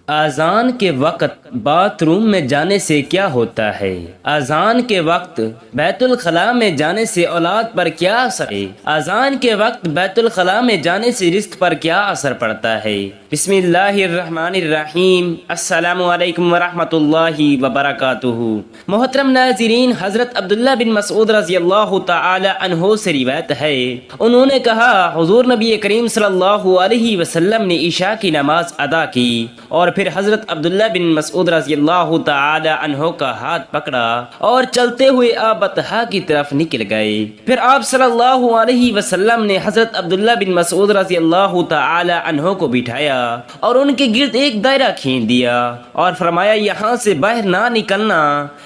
اذان کے وقت باتھ روم میں جانے سے کیا ہوتا ہے؟ اذان کے وقت بیت الخلاء میں جانے سے اولاد پر کیا اثر ہے؟ اذان کے وقت بیت الخلاء میں جانے سے رزق پر کیا اثر پڑتا ہے؟ بسم اللہ الرحمن الرحیم۔ السلام علیکم ورحمۃ اللہ وبرکاتہ۔ محترم ناظرین، حضرت عبداللہ بن مسعود رضی اللہ تعالی عنہ سے روایت ہے، انہوں نے کہا حضور نبی کریم صلی اللہ علیہ وسلم نے عشاء کی نماز ادا کی اور پھر حضرت عبداللہ بن مسعود رضی اللہ تعالی عنہ کا ہاتھ پکڑا اور چلتے ہوئے آپ بطحا کی طرف نکل گئے۔ پھر آپ صلی اللہ علیہ وسلم نے حضرت عبداللہ بن مسعود رضی اللہ تعالی عنہ کو بٹھایا اور ان کے گرد ایک دائرہ کھینچ دیا اور فرمایا یہاں سے باہر نہ نکلنا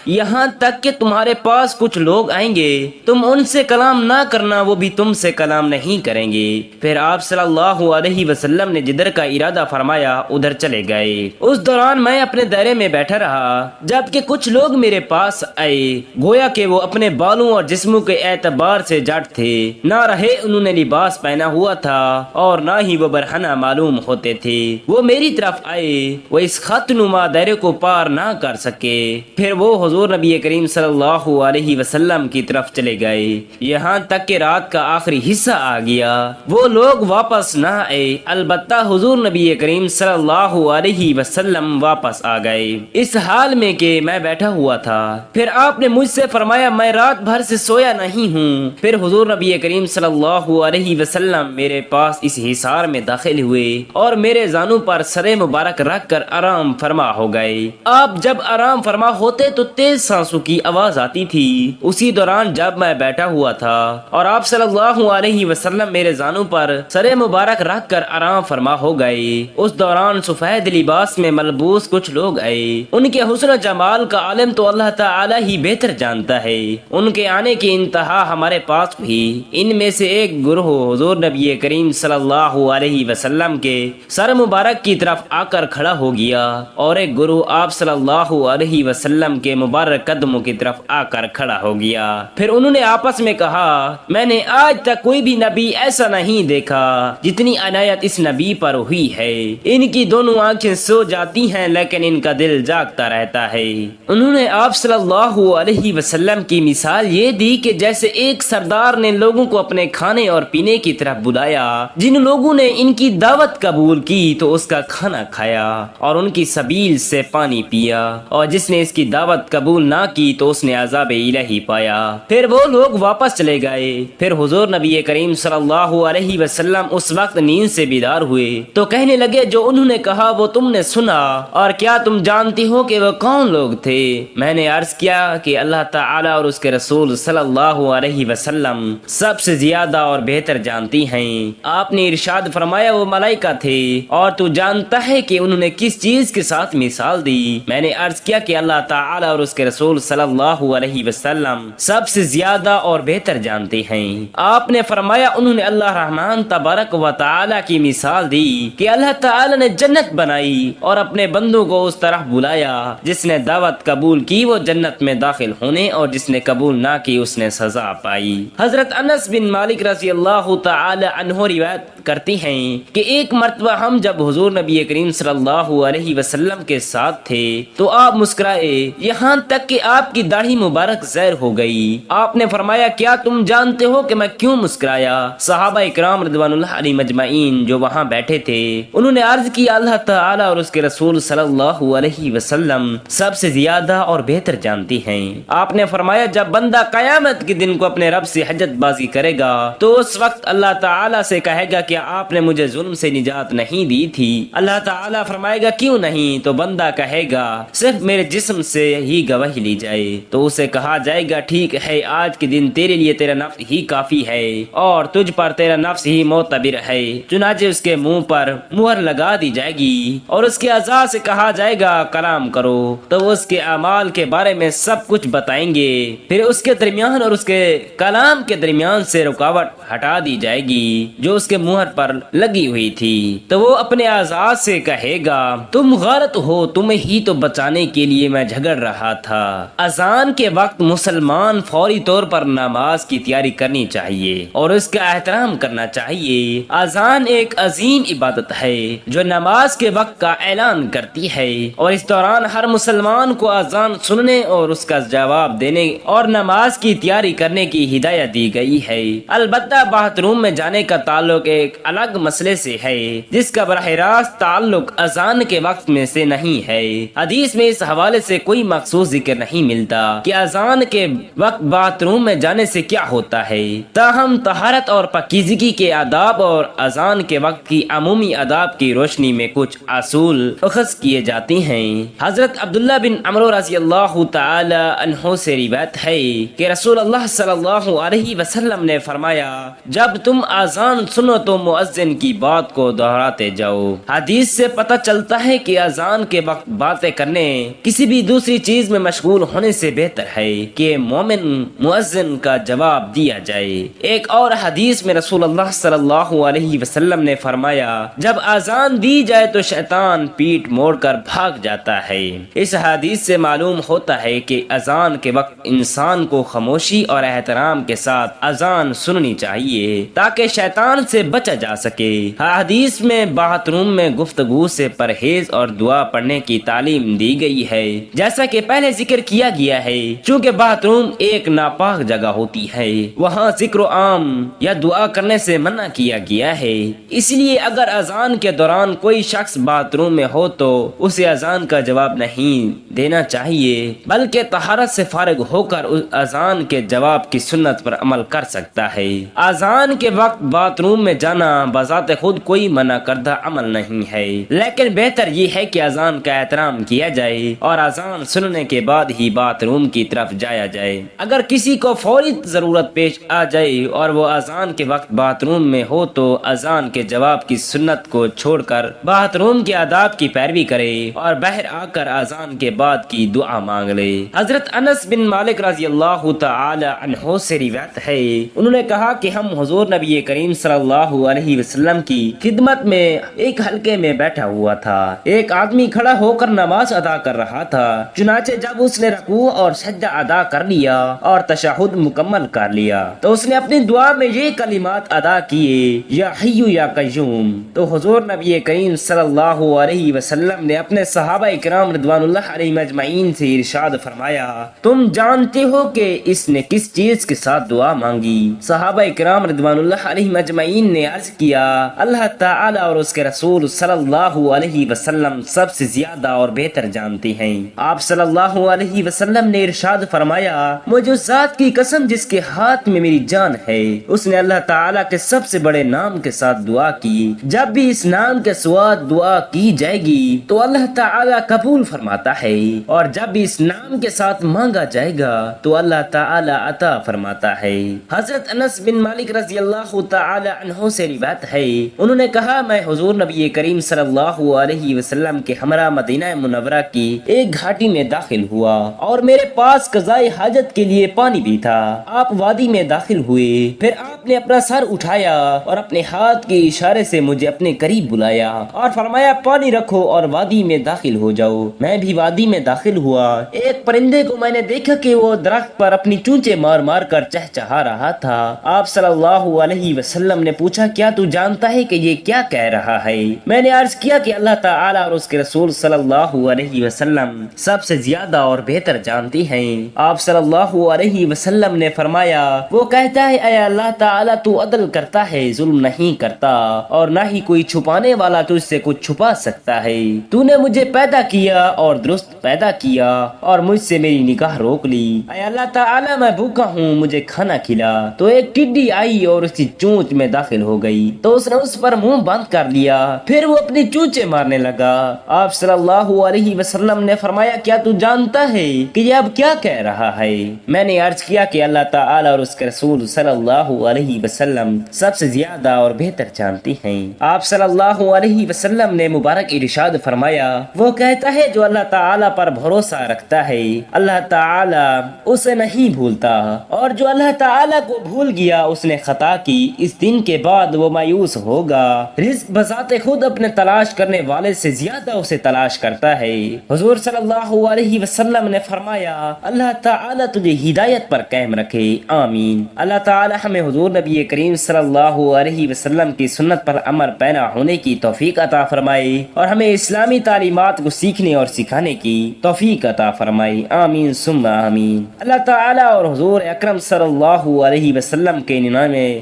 یہاں تک کہ تمہارے پاس کچھ لوگ آئیں گے، تم ان سے کلام نہ کرنا، وہ بھی تم سے کلام نہیں کریں گے۔ پھر آپ صلی اللہ علیہ وسلم نے جدھر کا ارادہ فرمایا ادھر چلے گئے۔ اس دوران میں اپنے دائرے میں بیٹھا رہا جبکہ کچھ لوگ میرے پاس آئے، گویا کہ وہ اپنے بالوں اور جسموں کے اعتبار سے جٹ تھے، نہ رہے انہوں نے لباس پہنا ہوا تھا اور نہ ہی وہ برہنہ معلوم ہوتے تھے۔ وہ میری طرف آئے، وہ اس خط نما دائرے کو پار نہ کر سکے۔ پھر وہ حضور نبی کریم صلی اللہ علیہ وسلم کی طرف چلے گئے، یہاں تک کہ رات کا آخری حصہ آ گیا۔ وہ لوگ واپس نہ آئے، البتہ حضور نبی کریم صلی اللہ علیہ وسلم واپس آ گئے، اس حال میں کہ میں بیٹھا ہوا تھا۔ پھر آپ نے مجھ سے فرمایا میں رات بھر سے سویا نہیں ہوں۔ پھر حضور نبی کریم صلی اللہ علیہ وسلم میرے پاس اس حصار میں داخل ہوئے اور میرے زانوں پر سر مبارک رکھ کر آرام فرما ہو گئے۔ آپ جب آرام فرما ہوتے تو تیز سانسوں کی آواز آتی تھی۔ اسی دوران جب میں بیٹھا ہوا تھا اور آپ صلی اللہ علیہ وسلم میرے زانوں پر سر مبارک رکھ کر آرام فرما ہو گئے، اس دوران سفید لباس میں ملبوس کچھ لوگ آئے۔ ان کے حسن و جمال کا عالم تو اللہ تعالی ہی بہتر جانتا ہے۔ ان کے آنے کی انتہا ہمارے پاس ہوئی۔ ان میں سے ایک گروہ حضور نبی کریم صلی اللہ علیہ وسلم کے سر مبارک کی طرف آ کر کھڑا ہو گیا اور ایک گروہ آپ صلی اللہ علیہ وسلم کے مبارک قدموں کی طرف آ کر کھڑا ہو گیا۔ پھر انہوں نے آپس میں کہا میں نے آج تک کوئی بھی نبی ایسا نہیں دیکھا جتنی عنایت اس نبی پر ہوئی ہے۔ ان کی دونوں آنکھیں سو جاتی ہیں لیکن ان کا دل جاگتا رہتا ہے۔ انہوں نے آپ صلی اللہ علیہ وسلم کی مثال یہ دی کہ جیسے ایک سردار نے لوگوں کو اپنے کھانے اور پینے کی طرف بلایا، جن لوگوں نے ان کی دعوت قبول کی تو اس کا کھانا کھایا اور ان کی سبیل سے پانی پیا، اور جس نے اس کی دعوت قبول نہ کی تو اس نے عذاب الہی پایا۔ پھر وہ لوگ واپس چلے گئے۔ پھر حضور نبی کریم صلی اللہ علیہ وسلم اس وقت نیند سے بیدار ہوئے تو کہنے لگے جو انہوں نے کہا وہ تم نے سنا، اور کیا تم جانتی ہو کہ وہ کون لوگ تھے؟ میں نے عرض کیا کہ اللہ تعالی اور اس کے رسول صلی اللہ علیہ وسلم سب سے زیادہ اور بہتر جانتی ہیں۔ آپ نے ارشاد فرمایا وہ ملائکہ تھے، اور تو جانتا ہے کہ انہوں نے کس چیز کے ساتھ مثال دی؟ میں نے عرض کیا کہ اللہ تعالی اور اس کے رسول صلی اللہ علیہ وسلم سب سے زیادہ اور بہتر جانتے ہیں۔ آپ نے فرمایا انہوں نے اللہ رحمان تبارک و تعالی کی مثال دی کہ اللہ تعالی نے جنت بنائی اور اپنے بندوں کو اس طرح بلایا، جس نے دعوت قبول کی وہ جنت میں داخل ہونے اور جس نے قبول نہ کی اس نے سزا پائی۔ حضرت انس بن مالک رضی اللہ تعالی عنہ روایت کرتی ہیں کہ ایک مرتبہ ہم جب حضور نبی کریم صلی اللہ علیہ وسلم کے ساتھ تھے تو آپ مسکرائے یہاں تک کہ آپ کی داڑھی مبارک زہر ہو گئی۔ آپ نے فرمایا کیا تم جانتے ہو کہ میں کیوں مسکرایا؟ صحابہ اکرام رضوان اللہ علیہ مجمعین جو وہاں بیٹھے تھے انہوں نے عرض کی اللہ تعالی اور اس کے رسول صلی اللہ علیہ وسلم سب سے زیادہ اور بہتر جانتی ہیں۔ آپ نے فرمایا جب بندہ قیامت کے دن کو اپنے رب سے حجت بازی کرے گا تو اس وقت اللہ تعالی سے کہے گا کہ آپ نے مجھے ظلم سے نجات نہیں دی تھی؟ اللہ تعالی فرمائے گا کیوں نہیں؟ تو بندہ کہے گا صرف میرے جسم سے ہی گواہی لی جائے۔ تو اسے کہا جائے گا ٹھیک ہے آج کے دن تیرے لیے تیرا نفس ہی کافی ہے اور تجھ پر تیرا نفس ہی معتبر ہے۔ چنانچہ اس کے منہ پر مہر لگا دی جائے گی اور اس کے اعضاء سے کہا جائے گا کلام کرو، تو وہ اس کے اعمال کے بارے میں سب کچھ بتائیں گے۔ پھر اس کے درمیان اور اس کے کلام کے درمیان سے رکاوٹ ہٹا دی جائے گی جو اس کے مہر سنت پر لگی ہوئی تھی تو وہ اپنے اعضاء سے کہے گا تم غلط ہو، تمہیں ہی تو بچانے کے لیے میں جھگڑ رہا تھا۔ اذان کے وقت مسلمان فوری طور پر نماز کی تیاری کرنی چاہیے اور اس کا احترام کرنا چاہیے۔ اذان ایک عظیم عبادت ہے جو نماز کے وقت کا اعلان کرتی ہے، اور اس دوران ہر مسلمان کو اذان سننے اور اس کا جواب دینے اور نماز کی تیاری کرنے کی ہدایت دی گئی ہے۔ البتہ باتھ روم میں جانے کا تعلق ایک الگ مسئلے سے ہے جس کا براہ راست تعلق اذان کے وقت میں سے نہیں ہے۔ حدیث میں اس حوالے سے کوئی مخصوص ذکر نہیں ملتا کہ اذان کے وقت باتھ روم میں جانے سے کیا ہوتا ہے، تاہم طہارت اور پاکیزگی کے آداب اور اذان کے وقت کی عمومی آداب کی روشنی میں کچھ اصول اخذ کیے جاتے ہیں۔ حضرت عبداللہ بن عمرو رضی اللہ تعالی عنہ سے روایت ہے کہ رسول اللہ صلی اللہ علیہ وسلم نے فرمایا جب تم اذان سنو تو مؤذن کی بات کو دہراتے جاؤ۔ حدیث سے پتہ چلتا ہے کہ اذان کے وقت باتیں کرنے کسی بھی دوسری چیز میں مشغول ہونے سے بہتر ہے کہ مومن مؤذن کا جواب دیا جائے۔ ایک اور حدیث میں رسول اللہ صلی اللہ علیہ وسلم نے فرمایا جب اذان دی جائے تو شیطان پیٹ موڑ کر بھاگ جاتا ہے۔ اس حدیث سے معلوم ہوتا ہے کہ اذان کے وقت انسان کو خاموشی اور احترام کے ساتھ اذان سننی چاہیے تاکہ شیطان سے بچا جا سکے۔ حدیث میں باتھ روم میں گفتگو سے پرہیز اور دعا پڑھنے کی تعلیم دی گئی ہے، جیسا کہ پہلے ذکر کیا گیا ہے۔ چونکہ باتھ روم ایک ناپاک جگہ ہوتی ہے، وہاں ذکر عام یا دعا کرنے سے منع کیا گیا ہے۔ اس لیے اگر اذان کے دوران کوئی شخص باتھ روم میں ہو تو اسے اذان کا جواب نہیں دینا چاہیے، بلکہ طہارت سے فارغ ہو کر اذان کے جواب کی سنت پر عمل کر سکتا ہے۔ اذان کے وقت باتھ روم میں جانا بذات خود کوئی منع کردہ عمل نہیں ہے، لیکن بہتر یہ ہے کہ اذان کا احترام کیا جائے اور اذان سننے کے بعد ہی باتھ روم کی طرف جایا جائے۔ اگر کسی کو فوری ضرورت پیش آ جائے اور وہ اذان کے وقت باتھ روم میں ہو تو اذان کے جواب کی سنت کو چھوڑ کر باتھ روم کے آداب کی پیروی کرے اور باہر آ کر اذان کے بعد کی دعا مانگ لے۔ حضرت انس بن مالک رضی اللہ تعالی عنہ سے روایت ہے، انہوں نے کہا کہ ہم حضور نبی کریم صلی اللہ علیہ وسلم کی خدمت میں ایک حلقے میں بیٹھا ہوا تھا۔ ایک آدمی کھڑا ہو کر نماز ادا کر رہا تھا، چنانچہ جب اس نے رکوع اور سجدہ ادا کر لیا اور تشہد مکمل کر لیا تو اس نے اپنی دعا میں یہ کلمات ادا کیے، یا حی یا قیوم۔ تو حضور نبی کریم صلی اللہ علیہ وسلم نے اپنے صحابہ کرام رضوان اللہ علیہم اجمعین سے ارشاد فرمایا تم جانتے ہو کہ اس نے کس چیز کے ساتھ دعا مانگی؟ صحابہ کرام رضوان اللہ علیہم اجمعین نے عرض کیا اللہ تعالی اور اس کے رسول صلی اللہ علیہ وسلم سب سے زیادہ اور بہتر جانتے ہیں۔ آپ صلی اللہ علیہ وسلم نے ارشاد فرمایا مجھے اس ذات کی قسم جس کے ہاتھ میں میری جان ہے، اس نے اللہ تعالی کے سب سے بڑے نام کے ساتھ دعا کی، جب بھی اس نام کے سوا دعا کی جائے گی تو اللہ تعالی قبول فرماتا ہے، اور جب بھی اس نام کے ساتھ مانگا جائے گا تو اللہ تعالی عطا فرماتا ہے۔ حضرت انس بن مالک رضی اللہ تعالی عنہ سے روایت ہے، انہوں نے کہا میں حضور نبی کریم صلی اللہ علیہ وسلم کے ہمراہ مدینہ منورہ کی ایک گھاٹی میں داخل ہوا اور میرے پاس قضائے حاجت کے لیے پانی بھی تھا۔ آپ وادی میں داخل ہوئے، پھر آپ نے اپنا سر اٹھایا اور اپنے ہاتھ کے اشارے سے مجھے اپنے قریب بلایا اور فرمایا پانی رکھو اور وادی میں داخل ہو جاؤ۔ میں بھی وادی میں داخل ہوا، ایک پرندے کو میں نے دیکھا کہ وہ درخت پر اپنی چونچے مار مار کر چہچہا رہا تھا۔ آپ صلی اللہ علیہ وسلم نے پوچھا کیا تو جانتا ہے کہ یہ کیا کہہ رہا ہے؟ میں نے عرض کیا کہ اللہ تعالی اور اس کے رسول صلی اللہ علیہ وسلم سب سے زیادہ اور بہتر جانتے ہیں۔ آپ صلی اللہ علیہ وسلم نے فرمایا وہ کہتا ہے اے اللہ تعالی تو عدل کرتا ہے، ظلم نہیں کرتا اور نہ ہی کوئی چھپانے والا تجھ سے کچھ چھپا سکتا ہے۔ تو نے مجھے پیدا کیا اور درست پیدا کیا اور مجھ سے میری نگاہ روک لی۔ اے اللہ تعالی میں بھوکا ہوں، مجھے کھانا کھلا۔ تو ایک ٹڈی آئی اور اس کی چونچ میں داخل ہو گئی تو اس نے اس پر منہ بند کر لیا، پھر وہ اپنی چونچے مارنے لگا۔ آپ صلی اللہ علیہ وسلم نے فرمایا کیا تو جانتا ہے کہ یہ اب کیا کہہ رہا ہے؟ میں نے عرض کیا کہ اللہ تعالی اور اس کے رسول صلی اللہ علیہ وسلم سب سے زیادہ اور بہتر جانتی ہیں۔ آپ صلی اللہ علیہ وسلم نے مبارک ارشاد فرمایا وہ کہتا ہے جو اللہ تعالی پر بھروسہ رکھتا ہے اللہ تعالی اسے نہیں بھولتا، اور جو اللہ تعالی کو بھول گیا اس نے خطا کی، اس دن کے بعد بعد وہ مایوس ہوگا۔ رزق بذات خود اپنے تلاش کرنے والے سے زیادہ اسے تلاش کرتا ہے۔ حضور صلی اللہ علیہ وسلم نے فرمایا اللہ تعالیٰ تجھے ہدایت پر قائم رکھے، آمین۔ اللہ تعالیٰ ہمیں حضور نبی کریم صلی اللہ علیہ وسلم کی سنت پر عمل پیرا ہونے کی توفیق عطا فرمائے اور ہمیں اسلامی تعلیمات کو سیکھنے اور سکھانے کی توفیق عطا فرمائے، آمین ثم آمین۔ اللہ تعالیٰ اور حضور اکرم صلی اللہ علیہ وسلم کے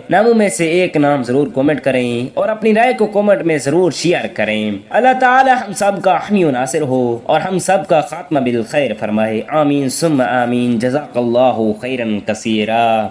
ناموں میں سے ایک نام ضرور کمنٹ کریں اور اپنی رائے کو کمنٹ میں ضرور شیئر کریں۔ اللہ تعالیٰ ہم سب کا حامی و ناصر ہو اور ہم سب کا خاتمہ بالخیر فرمائے، آمین ثم آمین۔ جزاک اللہ خیرا کثیرا۔